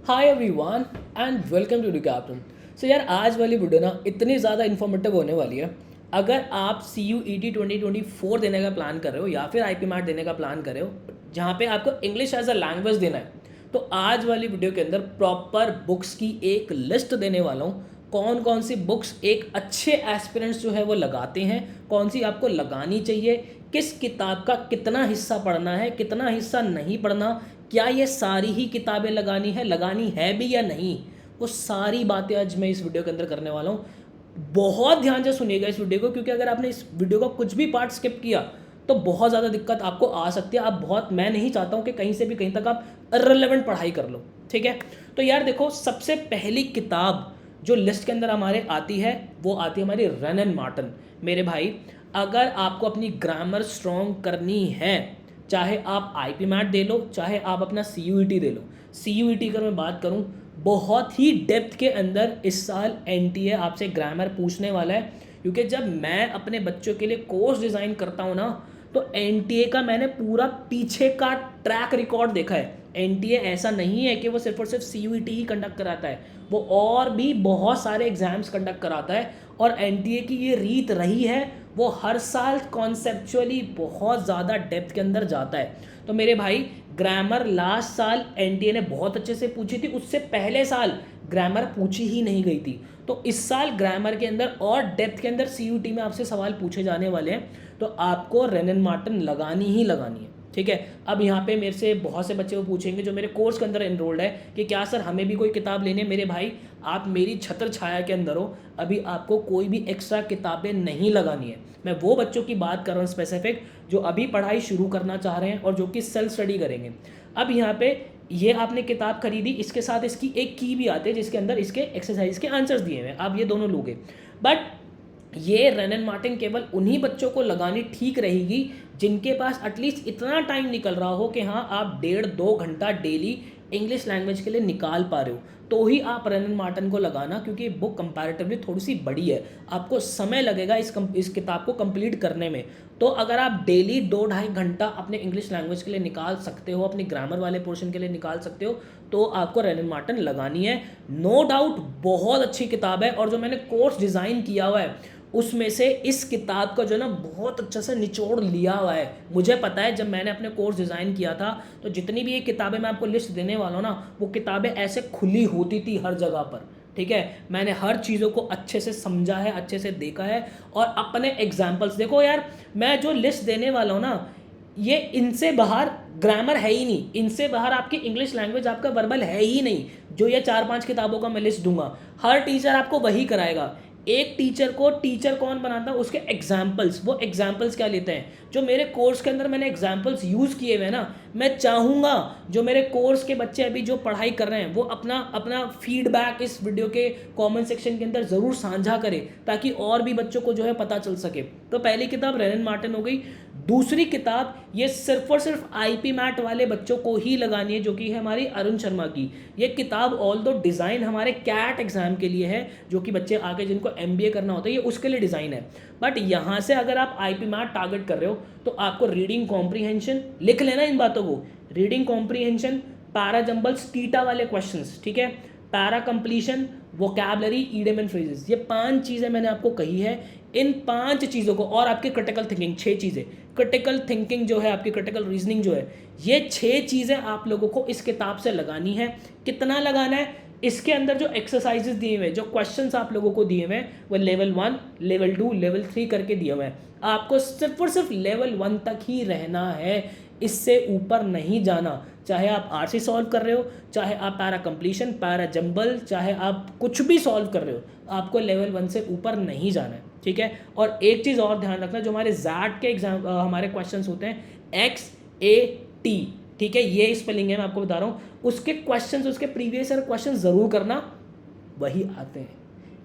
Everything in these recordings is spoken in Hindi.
Hi everyone and welcome to the captain. So यार आज वाली वीडियो ना इतनी ज़्यादा इन्फॉर्मेटिव होने वाली है। अगर आप सी यू ई टी 2024 देने का प्लान कर रहे हो या फिर आई पी मैट देने का प्लान कर रहे हो जहाँ पे आपको इंग्लिश एज अ लैंग्वेज देना है, तो आज वाली वीडियो के अंदर प्रॉपर बुक्स की एक लिस्ट देने वाला हूँ। कौन कौन सी बुक्स एक अच्छे एस्पिरेंट्स जो है वो लगाते हैं, कौन सी आपको लगानी चाहिए, किस किताब का कितना हिस्सा पढ़ना है, कितना हिस्सा नहीं पढ़ना, क्या ये सारी ही किताबें लगानी है भी या नहीं, वो सारी बातें आज मैं इस वीडियो के अंदर करने वाला हूँ। बहुत ध्यान से सुनिएगा इस वीडियो को, क्योंकि अगर आपने इस वीडियो का कुछ भी पार्ट स्किप किया तो बहुत ज़्यादा दिक्कत आपको आ सकती है। मैं नहीं चाहता हूँ कि कहीं से भी कहीं तक आप इर्रेलेवेंट पढ़ाई कर लो, ठीक है। तो यार देखो, सबसे पहली किताब जो लिस्ट के अंदर हमारे आती है वो आती है हमारी रन एंड मार्टन। मेरे भाई, अगर आपको अपनी ग्रामर स्ट्रॉन्ग करनी है, चाहे आप आई पी मैट दे लो, चाहे आप अपना सी you E T they low. C you E T अगर मैं बात करूँ, बहुत ही डेप्थ के अंदर इस साल एन टी ए आपसे ग्रामर पूछने वाला है। क्योंकि जब मैं अपने बच्चों के लिए कोर्स डिज़ाइन करता हूँ ना, तो एन टी ए का मैंने पूरा पीछे का ट्रैक रिकॉर्ड देखा है। एन टी ए ऐसा नहीं है कि वो सिर्फ और सिर्फ सी you E T he conduct कराता है, वो और भी बहुत सारे एग्जाम्स कंडक्ट कराता है। और एन टी ए की ये रीत रही है, वो हर साल कॉन्सेप्चुअली बहुत ज़्यादा डेप्थ के अंदर जाता है। तो मेरे भाई, ग्रामर लास्ट साल एनटीए ने बहुत अच्छे से पूछी थी, उससे पहले साल ग्रामर पूछी ही नहीं गई थी। तो इस साल ग्रामर के अंदर और डेप्थ के अंदर सीयूटी में आपसे सवाल पूछे जाने वाले हैं, तो आपको रेन एंड मार्टन लगानी ही लगानी है, ठीक है। अब यहाँ पे मेरे से बहुत से बच्चे वो पूछेंगे जो मेरे कोर्स के अंदर एनरोल्ड है कि क्या सर हमें भी कोई किताब लेनी है। मेरे भाई, आप मेरी छत्र छाया के अंदर हो, अभी आपको कोई भी एक्स्ट्रा किताबें नहीं लगानी है। मैं वो बच्चों की बात कर रहा हूँ स्पेसिफिक, जो अभी पढ़ाई शुरू करना चाह रहे हैं और जो कि सेल्फ स्टडी करेंगे। अब यहाँ पे ये आपने किताब खरीदी, इसके साथ इसकी एक की भी आती है जिसके अंदर इसके एक्सरसाइज के आंसर्स दिए हुए हैं, आप ये दोनों लोगे। बट ये रन एंड मार्टिन केवल उन्हीं बच्चों को लगानी ठीक रहेगी जिनके पास एटलीस्ट इतना टाइम निकल रहा हो कि हाँ, आप 1.5-2 घंटा डेली इंग्लिश लैंग्वेज के लिए निकाल पा रहे हो, तो ही आप रन एंड मार्टिन को लगाना। क्योंकि बुक कंपैरेटिवली थोड़ी सी बड़ी है, आपको समय लगेगा इस किताब को कंप्लीट करने में। तो अगर आप डेली 2-2.5 घंटा अपने इंग्लिश लैंग्वेज के लिए निकाल सकते हो, अपने ग्रामर वाले पोर्शन के लिए निकाल सकते हो, तो आपको रन एंड मार्टिन लगानी है। नो डाउट बहुत अच्छी किताब है, और जो मैंने कोर्स डिज़ाइन किया हुआ है उसमें से इस किताब का जो है ना बहुत अच्छा से निचोड़ लिया हुआ है। मुझे पता है, जब मैंने अपने कोर्स डिज़ाइन किया था तो जितनी भी ये किताबें मैं आपको लिस्ट देने वाला हूँ ना, वो किताबें ऐसे खुली होती थी हर जगह पर, ठीक है। मैंने हर चीज़ों को अच्छे से समझा है, अच्छे से देखा है, और अपने एग्जाम्पल्स देखो यार। मैं जो लिस्ट देने वाला हूँ ना, ये इनसे बाहर ग्रामर है ही नहीं, इनसे बाहर आपकी इंग्लिश लैंग्वेज, आपका वर्बल है ही नहीं। जो ये 4-5 किताबों का मैं लिस्ट दूंगा, हर टीचर आपको वही कराएगा। एक टीचर को टीचर कौन बनाता है, उसके एग्जाम्पल्स। वो एग्जाम्पल्स क्या लेते हैं, जो मेरे कोर्स के अंदर मैंने एग्जाम्पल्स यूज़ किए हुए हैं ना, मैं चाहूँगा जो मेरे कोर्स के बच्चे अभी जो पढ़ाई कर रहे हैं वो अपना अपना फीडबैक इस वीडियो के कमेंट सेक्शन के अंदर ज़रूर साझा करें, ताकि और भी बच्चों को जो है पता चल सके। तो पहली किताब रन एंड मार्टिन हो गई। दूसरी किताब ये सिर्फ और सिर्फ आईपी मैट वाले बच्चों को ही लगानी है, जो कि है हमारी अरुण शर्मा की। ये किताब ऑल दो डिज़ाइन हमारे कैट एग्जाम के लिए है, जो कि बच्चे आगे जिनको एमबीए करना होता है, ये उसके लिए डिज़ाइन है। बट यहाँ से अगर आप आईपी मैट टारगेट कर रहे हो, तो आपको रीडिंग कॉम्प्रीहेंशन, लिख लेना इन बातों को, reading comprehension, para jumbles, theta वाले क्वेश्चंस, ठीक है, para completion, vocabulary, idiom and phrases, ये 5 चीज़ें मैंने आपको कही है। इन 5 चीज़ों को, और आपकी क्रिटिकल थिंकिंग, 6 चीज़ें, क्रिटिकल थिंकिंग जो है, आपकी क्रिटिकल रीजनिंग जो है, ये 6 चीज़ें आप लोगों को इस किताब से लगानी है। कितना लगाना है, इसके अंदर जो एक्सरसाइजेस दिए हुए हैं, जो क्वेश्चंस आप लोगों को दिए हुए हैं, वो लेवल 1, लेवल 2, लेवल 3 करके दिए हुए हैं। आपको सिर्फ और सिर्फ लेवल 1 तक ही रहना है, इससे ऊपर नहीं जाना। चाहे आप आरसी सॉल्व कर रहे हो, चाहे आप पैरा कंप्लीशन, पैरा जंबल, चाहे आप कुछ भी सॉल्व कर रहे हो, आपको लेवल 1 से ऊपर नहीं जाना है, ठीक है। और एक चीज़ और ध्यान रखना, जो हमारे जैट के एग्जाम हमारे क्वेश्चंस होते हैं, XAT, ठीक है, ये स्पेलिंग है, मैं आपको बता रहा हूँ, उसके क्वेश्चंस, उसके प्रीवियस ईयर क्वेश्चन ज़रूर करना, वही आते हैं।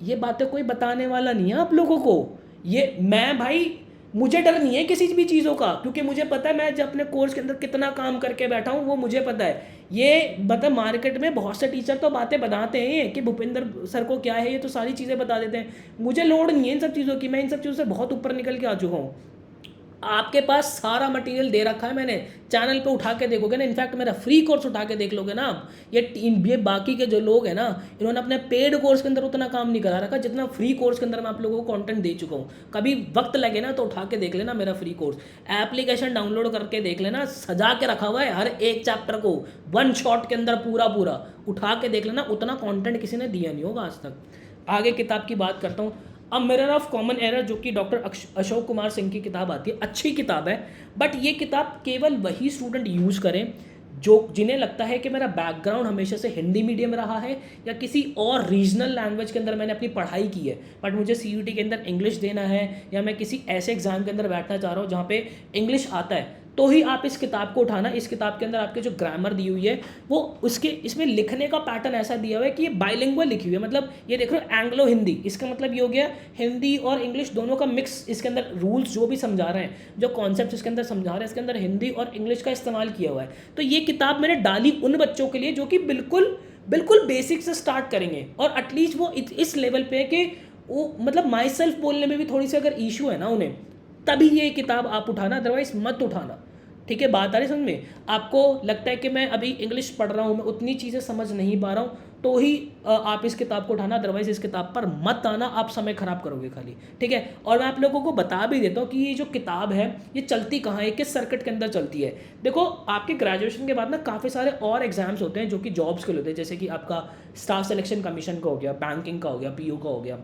ये बातें कोई बताने वाला नहीं है आप लोगों को। ये मैं भाई, मुझे डर नहीं है किसी भी चीज़ों का, क्योंकि मुझे पता है मैं जब अपने कोर्स के अंदर कितना काम करके बैठा हूँ, वो मुझे पता है। ये मतलब मार्केट में बहुत से टीचर तो बातें बताते हैं कि भूपेंद्र सर को क्या है, ये तो सारी चीज़ें बता देते हैं। मुझे लोड नहीं है इन सब चीज़ों की, मैं इन सब चीज़ों से बहुत ऊपर निकल के आ चुका हूँ। आपके पास सारा मटेरियल दे रखा है मैंने, चैनल पे उठा के देखोगे ना, इनफैक्ट मेरा फ्री कोर्स उठा के देख लोगे ना आप, ये बाकी के जो लोग हैं ना, इन्होंने अपने पेड कोर्स के अंदर उतना काम नहीं करा रखा जितना फ्री कोर्स के अंदर मैं आप लोगों को कंटेंट दे चुका हूँ। कभी वक्त लगे ना तो उठा के देख लेना मेरा फ्री कोर्स, एप्लीकेशन डाउनलोड करके देख लेना, सजा के रखा हुआ है हर एक चैप्टर को वन शॉट के अंदर पूरा पूरा उठा के देख लेना, उतना कंटेंट किसी ने दिया नहीं होगा आज तक। आगे किताब की बात करता हूँ, a mirror of common error, जो कि डॉक्टर अशोक कुमार सिंह की किताब आती है, अच्छी किताब है, बट ये किताब केवल वही स्टूडेंट यूज़ करें जो जिन्हें लगता है कि मेरा बैकग्राउंड हमेशा से हिंदी मीडियम रहा है या किसी और रीजनल लैंग्वेज के अंदर मैंने अपनी पढ़ाई की है, बट मुझे सीयूटी के अंदर इंग्लिश देना है या मैं किसी ऐसे एग्जाम के अंदर बैठना चाह रहा हूँ जहाँ पे इंग्लिश आता है, तो ही आप इस किताब को उठाना। इस किताब के अंदर आपके जो ग्रामर दी हुई है वो उसके इसमें लिखने का पैटर्न ऐसा दिया हुआ है कि ये बाइलिंगुअल लिखी हुई है, मतलब ये देख रहे हो एंग्लो हिंदी, इसका मतलब ये हो गया हिंदी और इंग्लिश दोनों का मिक्स, इसके अंदर रूल्स जो भी समझा रहे हैं, जो कॉन्सेप्ट इसके अंदर समझा रहे हैं, इसके अंदर हिंदी और इंग्लिश का इस्तेमाल किया हुआ है। तो ये किताब मैंने डाली उन बच्चों के लिए जो कि बिल्कुल बिल्कुल बेसिक से स्टार्ट करेंगे और एटलीस्ट वो इस लेवल पे है कि वो मतलब माई सेल्फ बोलने में भी थोड़ी सी अगर इशू है ना उन्हें, तभी ये किताब आप उठाना, अदरवाइज मत उठाना। ठीक है, बात आ रही समझ में? आपको लगता है कि मैं अभी इंग्लिश पढ़ रहा हूँ, मैं उतनी चीज़ें समझ नहीं पा रहा हूँ, तो ही आप इस किताब को उठाना, अदरवाइज इस किताब पर मत आना, आप समय खराब करोगे खाली। ठीक है, और मैं आप लोगों को बता भी देता हूँ कि ये जो किताब है ये चलती कहाँ है, किस सर्किट के अंदर चलती है। देखो, आपके ग्रेजुएशन के बाद ना काफ़ी सारे और एग्जाम्स होते हैं जो कि जॉब्स के लिए होते हैं, जैसे कि आपका स्टाफ सिलेक्शन कमीशन का हो गया, बैंकिंग का हो गया, पीओ का हो गया,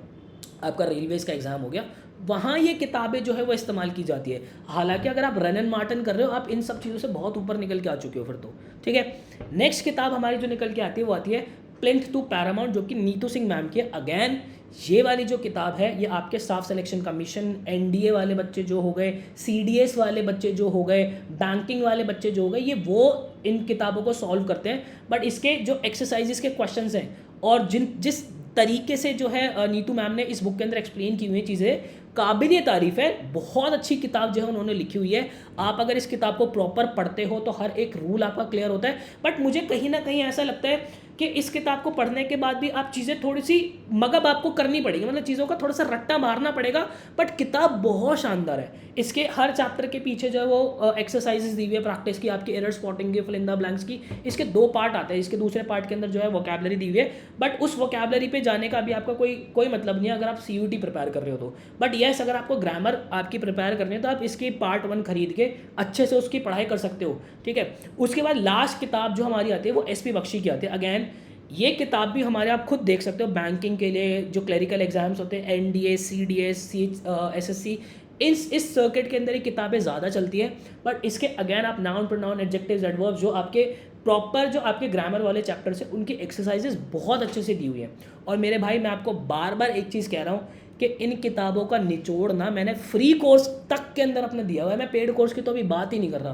आपका रेलवेज़ का एग्ज़ाम हो गया, वहाँ ये किताबें जो है वो इस्तेमाल की जाती है। हालांकि अगर आप रन एंड मार्टन कर रहे हो, आप इन सब चीज़ों से बहुत ऊपर निकल के आ चुके हो फिर तो। ठीक है, नेक्स्ट किताब हमारी जो निकल के आती है वो आती है प्लिंथ टू पैरामाउंट, जो कि नीतू सिंह मैम की है। अगैन ये वाली जो किताब है ये आपके स्टाफ सिलेक्शन कमीशन, एनडीए वाले बच्चे जो हो गए, सीडीएस वाले बच्चे जो हो गए, बैंकिंग वाले बच्चे जो हो गए, ये वो इन किताबों को सॉल्व करते हैं। बट इसके जो एक्सरसाइजेस के क्वेश्चंस हैं और जिस तरीके से जो है नीतू मैम ने इस बुक के अंदर एक्सप्लेन की हुई चीज़ें, काबिल तारीफ़ है। बहुत अच्छी किताब जो है उन्होंने लिखी हुई है। आप अगर इस किताब को प्रॉपर पढ़ते हो तो हर एक रूल आपका क्लियर होता है। बट मुझे कहीं ना कहीं ऐसा लगता है कि इस किताब को पढ़ने के बाद भी आप चीज़ें थोड़ी सी मगब आपको करनी पड़ेगी, मतलब चीज़ों का थोड़ा सा रट्टा मारना पड़ेगा। बट किताब बहुत शानदार है। इसके हर चैप्टर के पीछे जो है वो एक्सरसाइजेस दी हुई है प्रैक्टिस की, आपकी एरर स्पॉटिंग की, फिल इन द ब्लैंक्स की। इसके 2 पार्ट आते हैं, इसके दूसरे पार्ट के अंदर जो है वोकैबलरी दी हुई है। बट उस वोकैबलरी पे जाने का भी आपका कोई मतलब नहीं है अगर आप सीयूटी प्रिपेयर कर रहे हो तो। बट यस, अगर आपको ग्रामर आपकी प्रिपेयर करनी है तो आप इसकी पार्ट 1 खरीद के अच्छे से उसकी पढ़ाई कर सकते हो। ठीक है, उसके बाद लास्ट किताब जो हमारी आती है वो एसपी बख्शी की आती है। अगैन ये किताब भी हमारे आप खुद देख सकते हो, बैंकिंग के लिए जो क्लरिकल एग्जाम्स होते हैं, एनडीए, सीडीएस, एसएससी, इस सर्किट के अंदर ये किताबें ज़्यादा चलती है। बट इसके अगैन आप नाउन प्रोनाउन एडजेक्टिव्स एडवर्ब्स जो आपके प्रॉपर जो आपके ग्रामर वाले चैप्टर से उनकी एक्सरसाइजेस बहुत अच्छे से दी हुई है। और मेरे भाई मैं आपको बार बार एक चीज़ कह रहा हूँ कि इन किताबों का निचोड़ ना मैंने फ्री कोर्स तक के अंदर अपने दिया हुआ है। मैं पेड कोर्स की तो अभी बात ही नहीं कर रहा।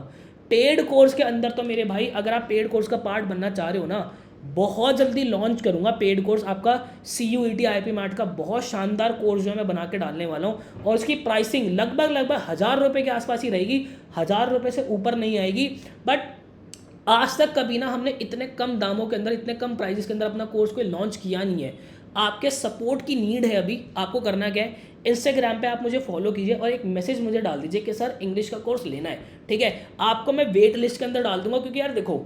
पेड कोर्स के अंदर तो मेरे भाई अगर आप पेड कोर्स का पार्ट बनना चाह रहे हो ना, बहुत जल्दी लॉन्च करूंगा पेड कोर्स आपका CUET IP मैट का बहुत शानदार कोर्स जो है मैं बना के डालने वाला हूँ। और उसकी प्राइसिंग लगभग 1000 रुपये के आसपास ही रहेगी, 1000 रुपये से ऊपर नहीं आएगी। बट आज तक कभी ना हमने इतने कम दामों के अंदर, इतने कम प्राइजेस के अंदर अपना कोर्स कोई लॉन्च किया नहीं है। आपके सपोर्ट की नीड है। अभी आपको करना क्या है, इंस्टाग्राम पे आप मुझे फॉलो कीजिए और एक मैसेज मुझे डाल दीजिए कि सर इंग्लिश का कोर्स लेना है। ठीक है, आपको मैं वेट लिस्ट के अंदर डाल दूंगा, क्योंकि यार देखो,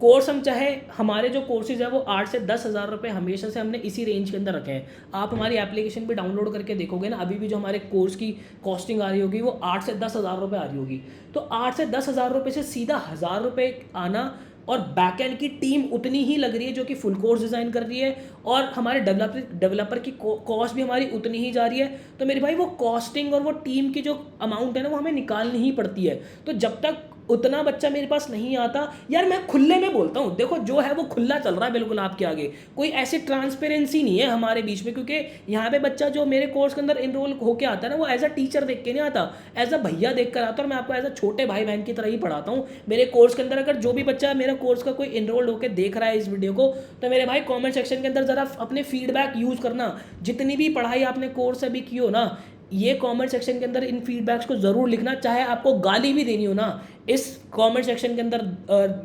कोर्स हम चाहे हमारे जो कोर्सेज है वो 8 से 10 हज़ार रुपये हमेशा से हमने इसी रेंज के अंदर रखे हैं। आप हमारी एप्लीकेशन भी डाउनलोड करके देखोगे ना, अभी भी जो हमारे कोर्स की कॉस्टिंग आ रही होगी वो 8 से 10 हज़ार रुपये आ रही होगी। तो 8 से 10 हज़ार रुपये से सीधा 1000 रुपये आना, और बैकएंड की टीम उतनी ही लग रही है जो कि फुल कोर्स डिज़ाइन कर रही है, और हमारे डेवलपर की कॉस्ट भी हमारी उतनी ही जा रही है। तो मेरे भाई वो कॉस्टिंग और वो टीम की जो अमाउंट है ना वो हमें निकालनी ही पड़ती है। तो जब तक उतना बच्चा मेरे पास नहीं आता, यार मैं खुले में बोलता हूँ, देखो जो है वो खुला चल रहा है बिल्कुल आपके आगे, कोई ऐसी ट्रांसपेरेंसी नहीं है हमारे बीच में। क्योंकि यहाँ पे बच्चा जो मेरे कोर्स के अंदर इनरोल होके आता है ना, वो एज अ टीचर देख के नहीं आता, एज अ भैया देख कर आता है। और मैं आपको एज अ छोटे भाई बहन की तरह ही पढ़ाता हूँ। मेरे कोर्स के अंदर अगर जो भी बच्चा मेरा कोर्स का कोई इनरोल्ड होकर देख रहा है इस वीडियो को, तो मेरे भाई कॉमेंट सेक्शन के अंदर ज़रा अपने फीडबैक यूज़ करना। जितनी भी पढ़ाई आपने कोर्स अभी की हो ना, ये कमेंट सेक्शन के अंदर इन फीडबैक्स को ज़रूर लिखना। चाहे आपको गाली भी देनी हो ना, इस कमेंट सेक्शन के अंदर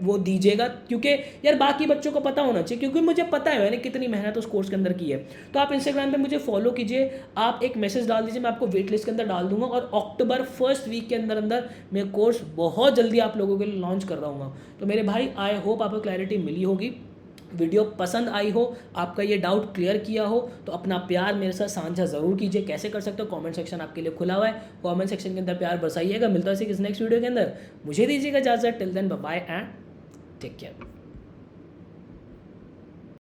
वो दीजिएगा, क्योंकि यार बाकी बच्चों को पता होना चाहिए, क्योंकि मुझे पता है मैंने कितनी मेहनत उस कोर्स के अंदर की है। तो आप इंस्टाग्राम पे मुझे फॉलो कीजिए, आप एक मैसेज डाल दीजिए, मैं आपको वेट लिस्ट के अंदर डाल दूंगा, और अक्टूबर फर्स्ट वीक के अंदर अंदर मैं कोर्स बहुत जल्दी आप लोगों के लिए लॉन्च कर रहा हूँ। तो मेरे भाई आई होप आपको क्लैरिटी मिली होगी, वीडियो पसंद आई हो, आपका ये डाउट क्लियर किया हो, तो अपना प्यार मेरे साथ साझा ज़रूर कीजिए। कैसे कर सकते हो, कमेंट सेक्शन आपके लिए खुला हुआ है, कमेंट सेक्शन के अंदर प्यार बरसाइएगा। मिलता है किस नेक्स्ट वीडियो के अंदर, मुझे दीजिएगा इजाज़त। Till then bye bye and take care.